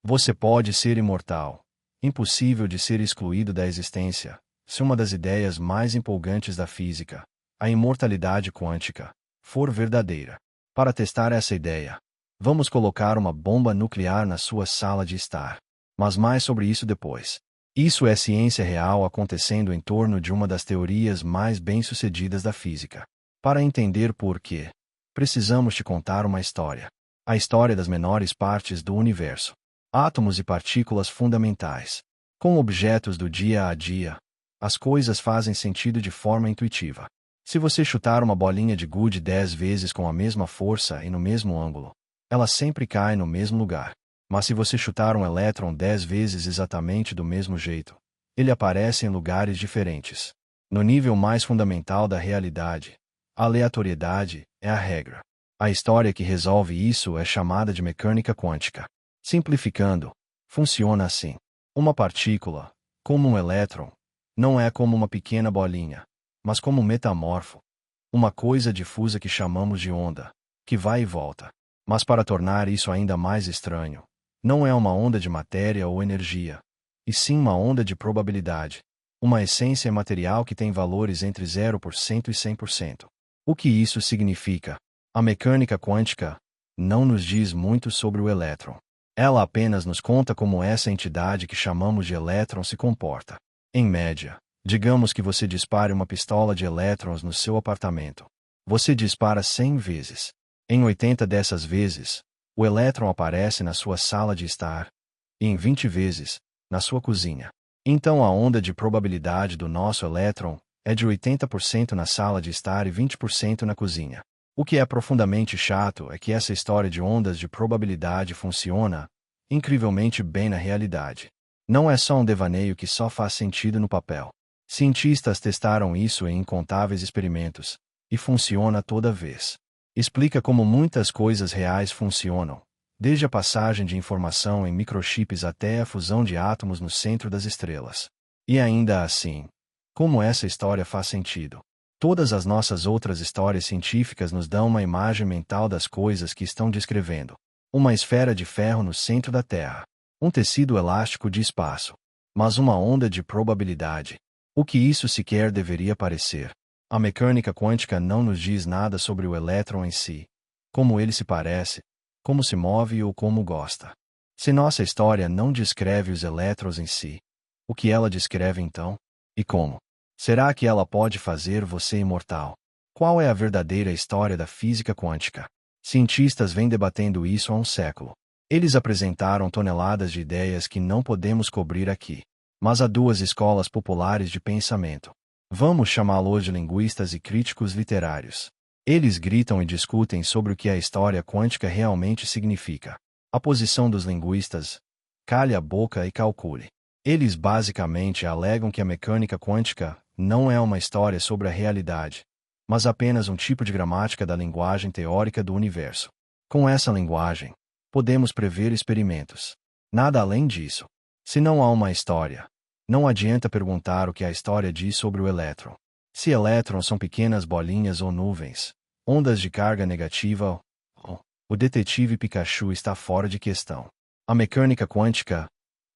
Você pode ser imortal. Impossível de ser excluído da existência. Se uma das ideias mais empolgantes da física, a imortalidade quântica, for verdadeira. Para testar essa ideia, vamos colocar uma bomba nuclear na sua sala de estar. Mas mais sobre isso depois. Isso é ciência real acontecendo em torno de uma das teorias mais bem-sucedidas da física. Para entender por quê, precisamos te contar uma história. A história das menores partes do universo. Átomos e partículas fundamentais. Com objetos do dia a dia, as coisas fazem sentido de forma intuitiva. Se você chutar uma bolinha de gude 10 vezes com a mesma força e no mesmo ângulo, ela sempre cai no mesmo lugar. Mas se você chutar um elétron 10 vezes exatamente do mesmo jeito, ele aparece em lugares diferentes. No nível mais fundamental da realidade, a aleatoriedade é a regra. A história que resolve isso é chamada de mecânica quântica. Simplificando, funciona assim. Uma partícula, como um elétron, não é como uma pequena bolinha, mas como um metamorfo, uma coisa difusa que chamamos de onda, que vai e volta. Mas para tornar isso ainda mais estranho, não é uma onda de matéria ou energia, e sim uma onda de probabilidade, uma essência material que tem valores entre 0% e 100%. O que isso significa? A mecânica quântica não nos diz muito sobre o elétron. Ela apenas nos conta como essa entidade que chamamos de elétron se comporta. Em média, digamos que você dispare uma pistola de elétrons no seu apartamento. Você dispara 100 vezes. Em 80 dessas vezes, o elétron aparece na sua sala de estar, e em 20 vezes, na sua cozinha. Então a onda de probabilidade do nosso elétron é de 80% na sala de estar e 20% na cozinha. O que é profundamente chato é que essa história de ondas de probabilidade funciona incrivelmente bem na realidade. Não é só um devaneio que só faz sentido no papel. Cientistas testaram isso em incontáveis experimentos, e funciona toda vez. Explica como muitas coisas reais funcionam, desde a passagem de informação em microchips até a fusão de átomos no centro das estrelas. E ainda assim, como essa história faz sentido? Todas as nossas outras histórias científicas nos dão uma imagem mental das coisas que estão descrevendo. Uma esfera de ferro no centro da Terra. Um tecido elástico de espaço. Mas uma onda de probabilidade. O que isso sequer deveria parecer? A mecânica quântica não nos diz nada sobre o elétron em si. Como ele se parece, como se move ou como gosta. Se nossa história não descreve os elétrons em si, o que ela descreve então? E como? Será que ela pode fazer você imortal? Qual é a verdadeira história da física quântica? Cientistas vêm debatendo isso há um século. Eles apresentaram toneladas de ideias que não podemos cobrir aqui. Mas há duas escolas populares de pensamento. Vamos chamá-los de linguistas e críticos literários. Eles gritam e discutem sobre o que a história quântica realmente significa. A posição dos linguistas: cale a boca e calcule. Eles basicamente alegam que a mecânica quântica não é uma história sobre a realidade, mas apenas um tipo de gramática da linguagem teórica do universo. Com essa linguagem, podemos prever experimentos. Nada além disso. Se não há uma história, não adianta perguntar o que a história diz sobre o elétron. Se elétrons são pequenas bolinhas ou nuvens, ondas de carga negativa, o detetive Pikachu está fora de questão. A mecânica quântica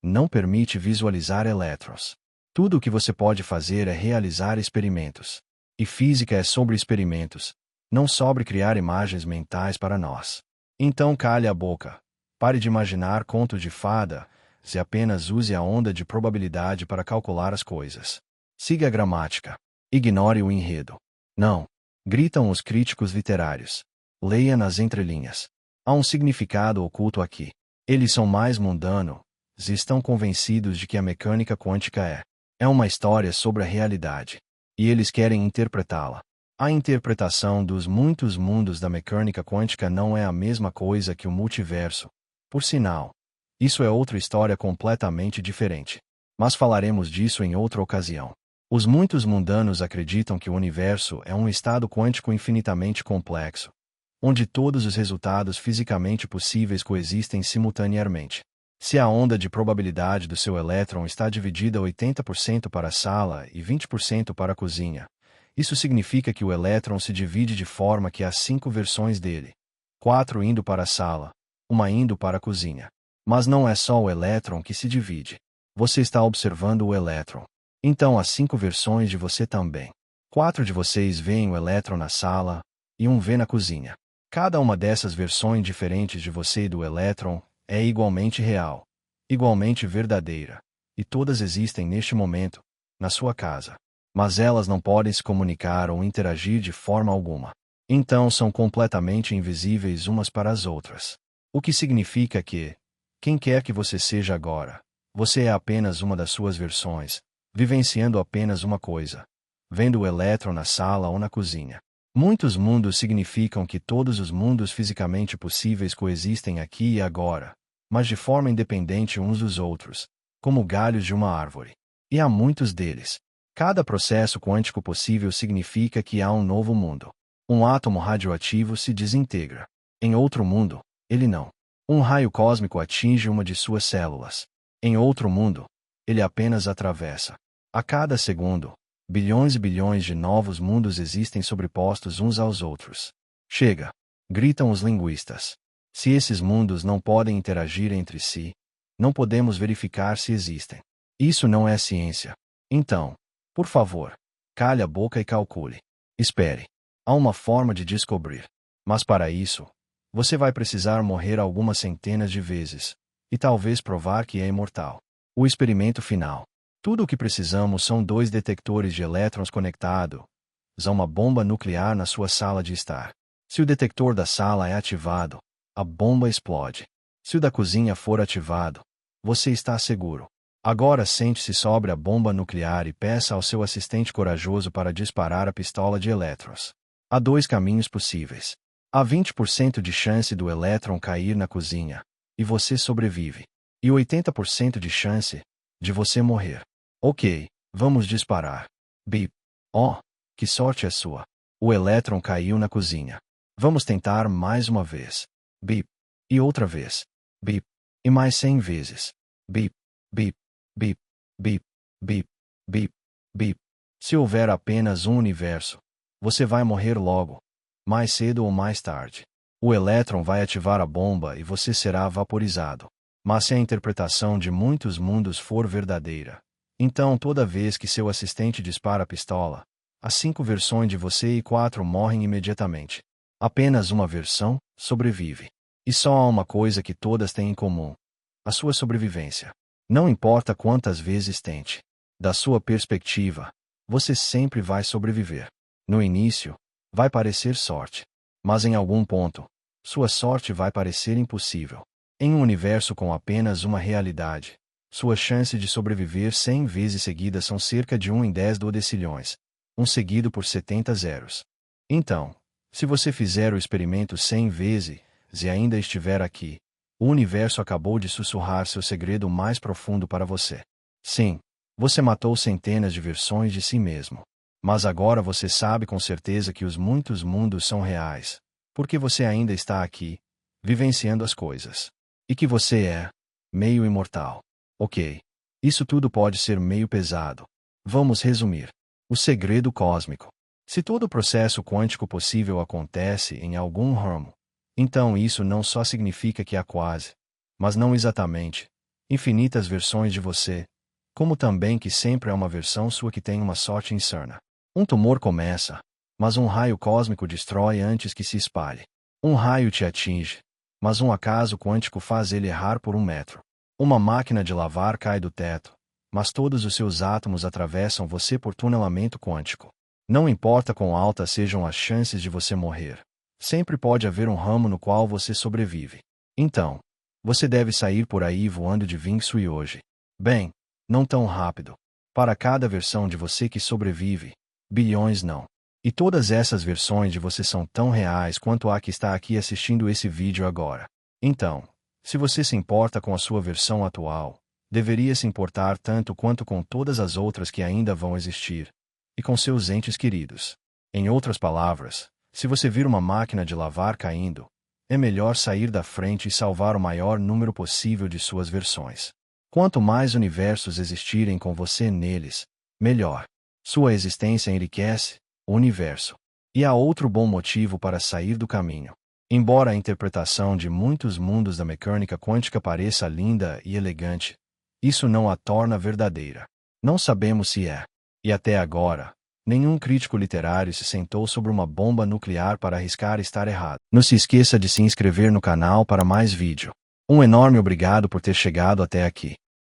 não permite visualizar elétrons. Tudo o que você pode fazer é realizar experimentos. E física é sobre experimentos, não sobre criar imagens mentais para nós. Então cale a boca. Pare de imaginar contos de fada, e apenas use a onda de probabilidade para calcular as coisas. Siga a gramática. Ignore o enredo. Não, gritam os críticos literários. Leia nas entrelinhas. Há um significado oculto aqui. Eles são mais mundanos e estão convencidos de que a mecânica quântica é uma história sobre a realidade. E eles querem interpretá-la. A interpretação dos muitos mundos da mecânica quântica não é a mesma coisa que o multiverso. Por sinal, isso é outra história completamente diferente. Mas falaremos disso em outra ocasião. Os muitos mundanos acreditam que o universo é um estado quântico infinitamente complexo, onde todos os resultados fisicamente possíveis coexistem simultaneamente. Se a onda de probabilidade do seu elétron está dividida 80% para a sala e 20% para a cozinha, isso significa que o elétron se divide de forma que há 5 versões dele. 4 indo para a sala, uma indo para a cozinha. Mas não é só o elétron que se divide. Você está observando o elétron. Então há 5 versões de você também. 4 de vocês veem o elétron na sala, e um vê na cozinha. Cada uma dessas versões diferentes de você e do elétron é igualmente real, igualmente verdadeira, e todas existem neste momento, na sua casa. Mas elas não podem se comunicar ou interagir de forma alguma. Então são completamente invisíveis umas para as outras. O que significa que, quem quer que você seja agora, você é apenas uma das suas versões, vivenciando apenas uma coisa, vendo o elétron na sala ou na cozinha. Muitos mundos significam que todos os mundos fisicamente possíveis coexistem aqui e agora, mas de forma independente uns dos outros, como galhos de uma árvore. E há muitos deles. Cada processo quântico possível significa que há um novo mundo. Um átomo radioativo se desintegra. Em outro mundo, ele não. Um raio cósmico atinge uma de suas células. Em outro mundo, ele apenas atravessa. A cada segundo, bilhões e bilhões de novos mundos existem sobrepostos uns aos outros. Chega! Gritam os linguistas. Se esses mundos não podem interagir entre si, não podemos verificar se existem. Isso não é ciência. Então, por favor, cale a boca e calcule. Espere. Há uma forma de descobrir. Mas para isso, você vai precisar morrer algumas centenas de vezes, e talvez provar que é imortal. O experimento final. Tudo o que precisamos são 2 detectores de elétrons conectados a uma bomba nuclear na sua sala de estar. Se o detector da sala é ativado, a bomba explode. Se o da cozinha for ativado, você está seguro. Agora sente-se sobre a bomba nuclear e peça ao seu assistente corajoso para disparar a pistola de elétrons. Há 2 caminhos possíveis. Há 20% de chance do elétron cair na cozinha, e você sobrevive. E 80% de chance de você morrer. Ok, vamos disparar. Bip. Oh, que sorte é sua. O elétron caiu na cozinha. Vamos tentar mais uma vez. Bip. E outra vez. Bip. E mais 100 vezes. Bip. Bip. Bip. Bip. Bip. Bip. Bip. Se houver apenas um universo, você vai morrer logo, mais cedo ou mais tarde. O elétron vai ativar a bomba e você será vaporizado. Mas se a interpretação de muitos mundos for verdadeira, então toda vez que seu assistente dispara a pistola, há 5 versões de você e 4 morrem imediatamente. Apenas uma versão sobrevive. E só há uma coisa que todas têm em comum: a sua sobrevivência. Não importa quantas vezes tente. Da sua perspectiva, você sempre vai sobreviver. No início, vai parecer sorte. Mas em algum ponto, sua sorte vai parecer impossível. Em um universo com apenas uma realidade, sua chance de sobreviver 100 vezes seguidas são cerca de 1 em 10 duodecilhões, 1 seguido por 70 zeros. Então, se você fizer o experimento 100 vezes e ainda estiver aqui, o universo acabou de sussurrar seu segredo mais profundo para você. Sim, você matou centenas de versões de si mesmo. Mas agora você sabe com certeza que os muitos mundos são reais, porque você ainda está aqui, vivenciando as coisas. E que você é meio imortal. Ok. Isso tudo pode ser meio pesado. Vamos resumir. O segredo cósmico. Se todo o processo quântico possível acontece em algum ramo, então isso não só significa que há quase, mas não exatamente, infinitas versões de você, como também que sempre há uma versão sua que tem uma sorte insana. Um tumor começa, mas um raio cósmico destrói antes que se espalhe. Um raio te atinge, mas um acaso quântico faz ele errar por 1 metro. Uma máquina de lavar cai do teto, mas todos os seus átomos atravessam você por tunelamento quântico. Não importa quão altas sejam as chances de você morrer, sempre pode haver um ramo no qual você sobrevive. Então, você deve sair por aí voando de vinço e hoje. Bem, não tão rápido. Para cada versão de você que sobrevive, bilhões não. E todas essas versões de você são tão reais quanto a que está aqui assistindo esse vídeo agora. Então, se você se importa com a sua versão atual, deveria se importar tanto quanto com todas as outras que ainda vão existir, e com seus entes queridos. Em outras palavras, se você vir uma máquina de lavar caindo, é melhor sair da frente e salvar o maior número possível de suas versões. Quanto mais universos existirem com você neles, melhor. Sua existência enriquece o universo. E há outro bom motivo para sair do caminho. Embora a interpretação de muitos mundos da mecânica quântica pareça linda e elegante, isso não a torna verdadeira. Não sabemos se é. E até agora, nenhum crítico literário se sentou sobre uma bomba nuclear para arriscar estar errado. Não se esqueça de se inscrever no canal para mais vídeo. Um enorme obrigado por ter chegado até aqui.